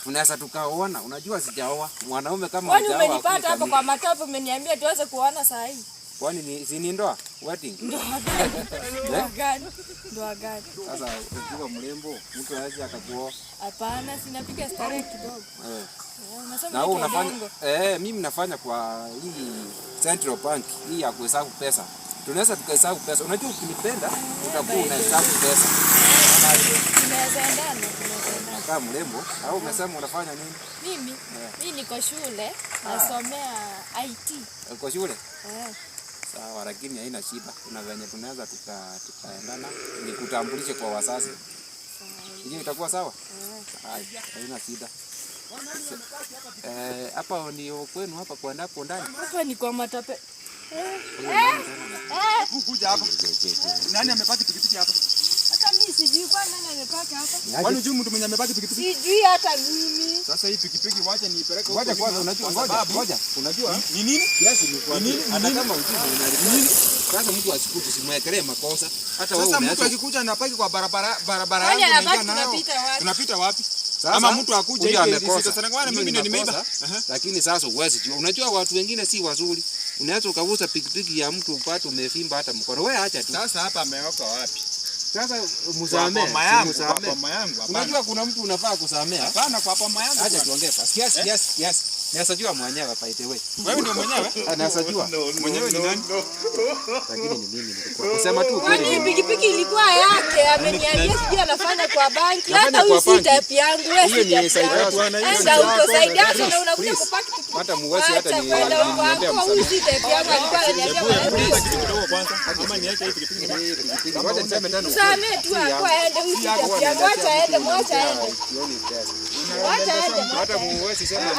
tunaweza tukaoana. Unajua sijaoa. Mwanaume kama hujaoa. Kwani umenipata hapo kwa matope umeniambia tuweze kuoana saa hii? Kwani si ni ndoa? Wedding. Ndoa gani? Ndoa gani? Sasa ukiwa mrembo, mtu anaweza akakuoa. Hapana, sinapiga starehe kidogo. Na wewe unafanya mimi nafanya kwa hii Central Bank, hii ya kuhesabu pesa. Tunaweza tukahesabu pesa. Unajua ukinipenda utakuwa unahesabu pesa. Tunaweza endana. Kama mrembo, au umesema unafanya nini? Mimi niko shule, nasomea IT. Uko shule? Sawa, lakini haina shida. Kuna venye tunaweza tukaendana, nikutambulishe kwa wazazi. Hiyo itakuwa sawa? Haina shida. Hapa ni kwenu hapa kwenda hapo ndani. Hapa ni kwa matope. Kuja hapa. Nani amepaki pikipiki hapa? Hata mimi sijui kwa nani amepaki hapa. Kwani unajua mtu mwenye amepaki pikipiki? Sijui hata mimi. Sasa hii pikipiki wacha niipeleke huko. Ngoja kwanza, ngoja. Unajua? Ni nini? Kiasi ni kwa nini? Hata kama ujui nini? Sasa mtu asikutu simwekelee makosa. Hata wewe umeacha. Sasa mtu akikuja anapaki kwa barabara yangu tunapita wapi? Ama mtu akuje amekosa. Mimi ndio nimeiba. Lakini sasa uwezi jua. Unajua watu wengine si wazuri. Unaweza ukavuza pikipiki ya mtu upate umefimba hata mkono. Wewe acha tu. Sasa hapa ameoka wapi? Sasa msamee. Kwa mama yangu. Unajua kuna mtu unafaa kusamea. Hapana kwa mama yangu. Acha tuongee basi. Kiasi. Nasajua mwenyewe by the way. Wewe ndio mwenyewe? Nasajua. Mwenyewe ni nani? Lakini ni mimi nilikuwa. Kusema tu kwani pikipiki ilikuwa yake, ameniambia sijui anafanya kwa banki. Hata huyu si type yangu, wewe si type yangu. Enda huko saidia na unakuja kupaki pikipiki. Hata muwezi hata ni huyu si type yangu, alikuwa ananiambia kidogo kwanza. Kama niache hii pikipiki. Ngoja niseme tena. Usamee tu hapo aende huyu si type yangu. Acha aende, mwacha aende. Mwacha aende. Hata muwezi sema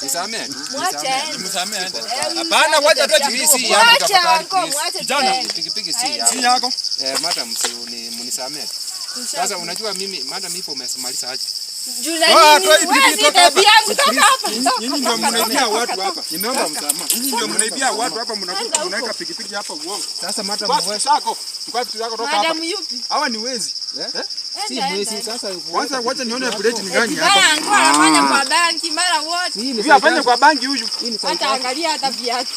nisamee. Mwacha aende. Msamee aende. Hapana, wacha tu TVC yako tafadhali. Kijana, pikipiki si yako. Madam mnisamee. Sasa unajua mimi madam nipo umemaliza aje? Nyinyi ndio mnaibia watu hapa. Nimeomba msamaha. Nyinyi ndio mnaibia watu hapa, mnaweka pikipiki hapa uongo. Sasa madam wewe sako. Chukua vitu zako toka hapa. Madam yupi? Hawa ni wezi. Si mwezi sasa. Wacha nione bullet ni gani hapa. Baya anafanya kwa banki mara wote. Hivi afanye kwa banki huyu. Hata angalia hata viatu.